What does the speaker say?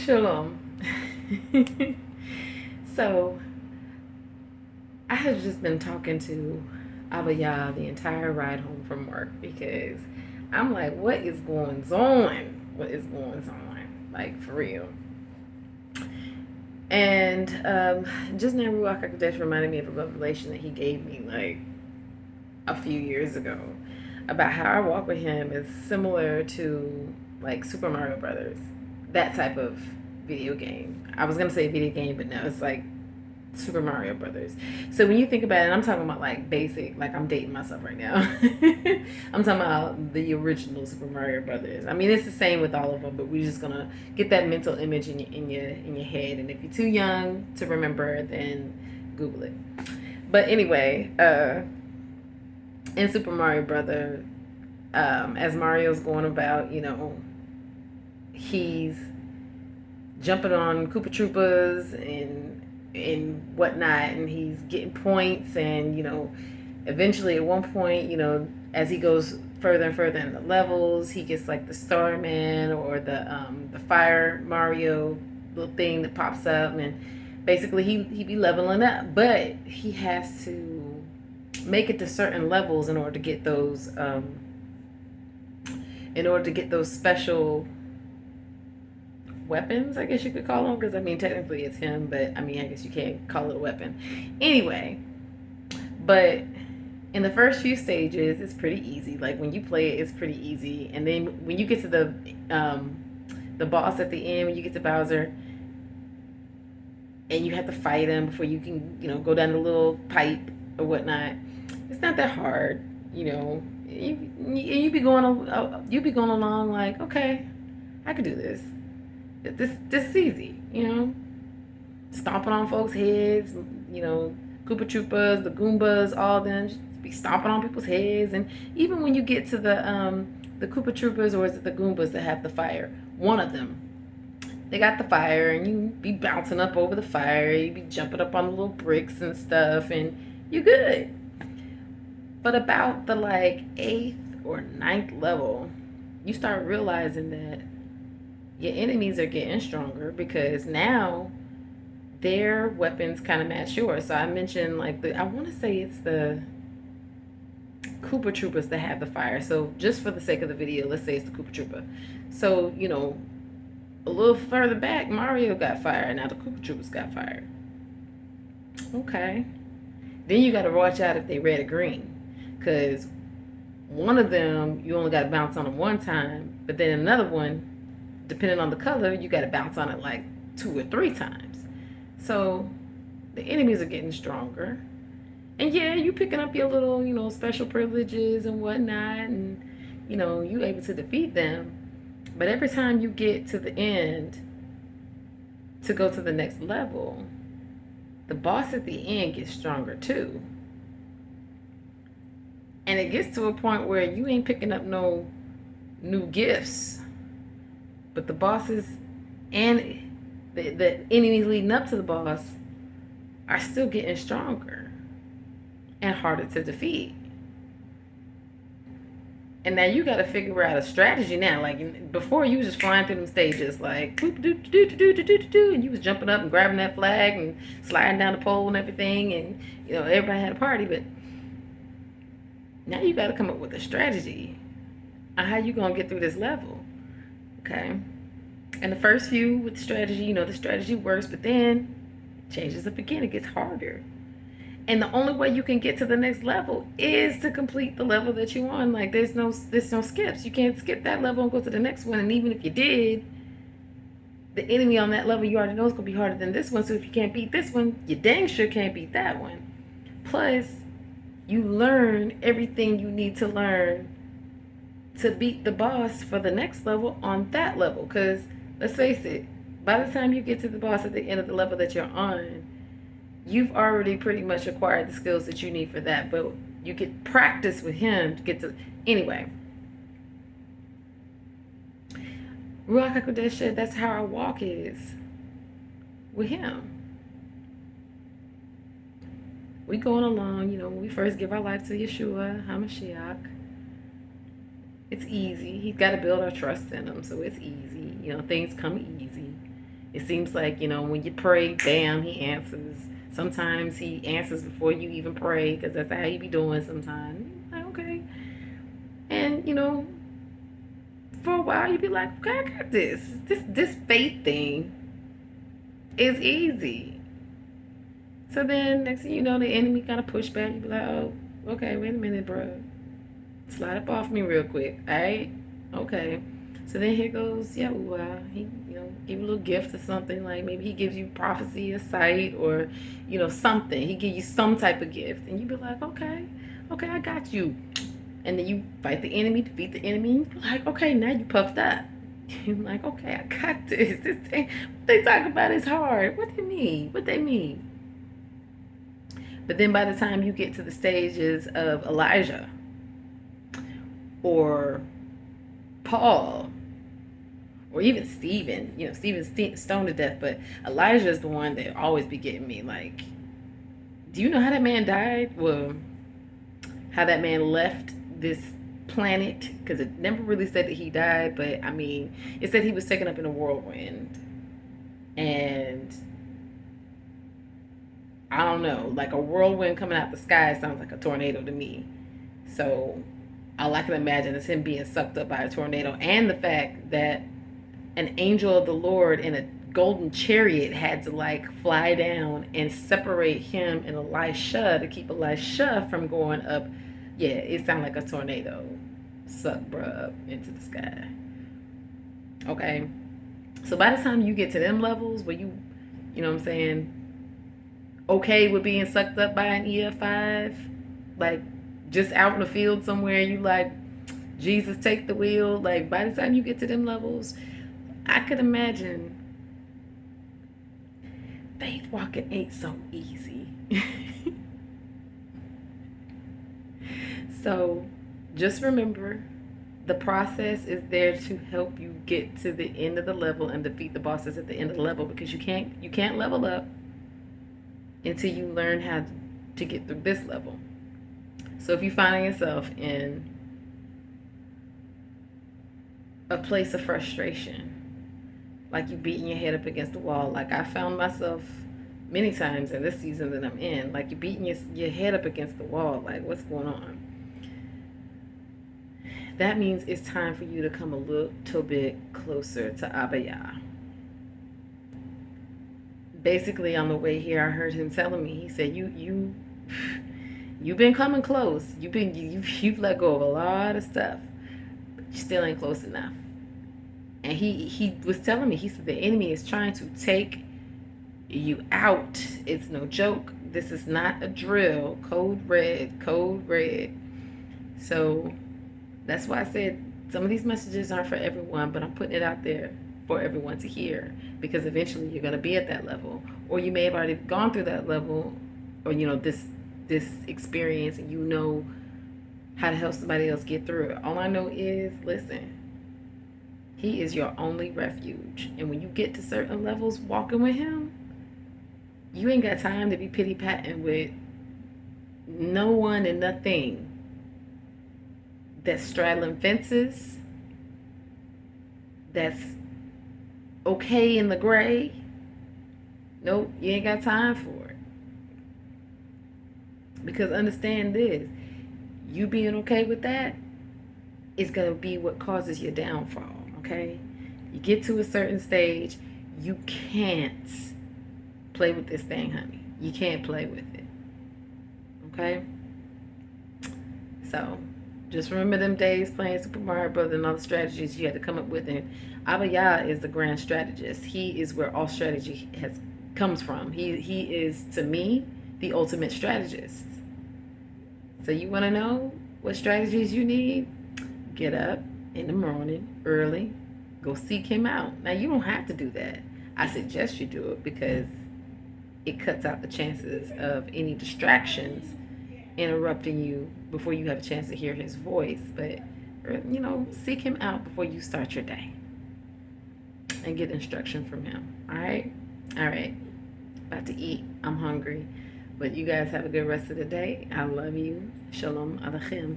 Shalom. So, I have just been talking to Abaya the entire ride home from work because I'm like, what is going on? What is going on? Like, for real. And just now, Ruach HaKodesh reminded me of a revelation that he gave me like a few years ago about how I walk with him is similar to like Super Mario Brothers, that type of video game. I was gonna say video game, but no, it's like Super Mario Brothers. So when you think about it, I'm talking about like basic, like I'm dating myself right now. I'm talking about the original Super Mario Brothers. I mean, it's the same with all of them, but we're just gonna get that mental image in your head. And if you're too young to remember, then Google it. But anyway, in Super Mario Brother, as Mario's going about, he's jumping on Koopa Troopas and whatnot, and he's getting points, and eventually at one point, as he goes further and further in the levels, he gets like the Starman or the Fire Mario little thing that pops up, and basically he be leveling up, but he has to make it to certain levels in order to get those special weapons, I guess you could call them, because I mean technically it's him, but I mean I guess you can't call it a weapon anyway. But in the first few stages it's pretty easy. Like when you play it, it's pretty easy, and then when you get to the boss at the end, when you get to Bowser and you have to fight him before you can go down the little pipe or whatnot, it's not that hard. You be going along like, okay, I could do this. This is easy. Stomping on folks' heads. Koopa Troopas, the Goombas, all them just be stomping on people's heads. And even when you get to the Koopa Troopas, or is it the Goombas that have the fire? One of them, they got the fire, and you be bouncing up over the fire. You be jumping up on the little bricks and stuff, and you're good. But about the like 8th or 9th level, you start realizing that your enemies are getting stronger, because now their weapons kind of match yours. So I mentioned like I want to say it's the Koopa Troopas that have the fire. So just for the sake of the video, let's say it's the Koopa Troopa. So a little further back, Mario got fire. Now the Koopa Troopas got fire. Okay. Then you got to watch out if they red or green, because one of them you only got to bounce on it one time, but then another one, depending on the color, you got to bounce on it like 2 or 3 times. So the enemies are getting stronger, and yeah, you picking up your little special privileges and whatnot, and you able to defeat them. But every time you get to the end to go to the next level, the boss at the end gets stronger too. And it gets to a point where you ain't picking up no new gifts, but the bosses and the enemies leading up to the boss are still getting stronger and harder to defeat. And now you got to figure out a strategy now. Like before, you was just flying through them stages like and you was jumping up and grabbing that flag and sliding down the pole and everything, and everybody had a party. But now you got to come up with a strategy on how you gonna get through this level. Okay. And the first few with the strategy, the strategy works, but then it changes up again. It gets harder. And the only way you can get to the next level is to complete the level that you're on. Like there's no skips. You can't skip that level and go to the next one. And even if you did, the enemy on that level you already know is gonna be harder than this one. So if you can't beat this one, you dang sure can't beat that one. Plus, you learn everything you need to learn to beat the boss for the next level on that level. Because let's face it, by the time you get to the boss at the end of the level that you're on, you've already pretty much acquired the skills that you need for that. But you get practice with him to get to. Anyway, Ruach HaKodesh said that's how our walk is with him. We going along, when we first give our life to Yeshua HaMashiach, it's easy. He's got to build our trust in him, so it's easy. Things come easy. It seems like, when you pray, bam, he answers. Sometimes he answers before you even pray, because that's how he be doing sometimes. Like, okay. And, for a while you be like, okay, I got this. This faith thing is easy. So then next thing you know, the enemy kind of push back. You be like, oh, okay, wait a minute, bro. Slide up off me real quick. All right? Okay. So then here goes Yahuwah. He, give you a little gift or something. Like maybe he gives you prophecy, a sight, or, something. He give you some type of gift. And you be like, okay, I got you. And then you fight the enemy, defeat the enemy. You're like, okay, now you puffed up. You're like, okay, I got this. This thing, what they talk about is hard. What they mean? What they mean? But then by the time you get to the stages of Elijah or Paul or even Stephen, Stephen's stoned to death, but Elijah is the one that always be getting me. Like, do you know how that man died? Well, how that man left this planet, because it never really said that he died, but I mean, it said he was taken up in a whirlwind. And I don't know, like a whirlwind coming out the sky sounds like a tornado to me. So all I can imagine is him being sucked up by a tornado, and the fact that an angel of the Lord in a golden chariot had to like fly down and separate him and Elisha to keep Elisha from going up. Yeah, it sounded like a tornado suck bruh up into the sky. Okay. So by the time you get to them levels where you know what I'm saying, okay with being sucked up by an EF5, like just out in the field somewhere, you like, Jesus, take the wheel. Like by the time you get to them levels, I could imagine faith walking ain't so easy. So just remember, the process is there to help you get to the end of the level and defeat the bosses at the end of the level, because you can't level up until you learn how to get through this level. So if you find yourself in a place of frustration, like you beating your head up against the wall, like I found myself many times in this season that I'm in, like you're beating your head up against the wall, like what's going on? That means it's time for you to come a little bit closer to Abba Yah. Basically, on the way here, I heard him telling me, he said, you've been coming close. You've let go of a lot of stuff, but you still ain't close enough. And he was telling me, he said the enemy is trying to take you out. It's no joke. This is not a drill. Code red. So that's why I said some of these messages aren't for everyone, but I'm putting it out there for everyone to hear, because eventually you're going to be at that level, or you may have already gone through that level, or this experience, and you know how to help somebody else get through it. All I know is, listen, he is your only refuge, and when you get to certain levels walking with him, you ain't got time to be pity-patting with no one and nothing that's straddling fences, that's okay in the gray. Nope, you ain't got time for it. Because understand this, you being okay with that is going to be what causes your downfall, okay? You get to a certain stage, you can't play with this thing, honey. You can't play with it, okay? So just remember them days playing Super Mario Brothers and all the strategies you had to come up with. And Abba Yah is the grand strategist. He is where all strategy comes from. He is, to me, the ultimate strategist. So you want to know what strategies you need? Get up in the morning early. Go seek him out. Now, you don't have to do that. I suggest you do it because it cuts out the chances of any distractions interrupting you before you have a chance to hear his voice. But, seek him out before you start your day and get instruction from him. All right? About to eat. I'm hungry. But you guys have a good rest of the day. I love you. Shalom Aleichem.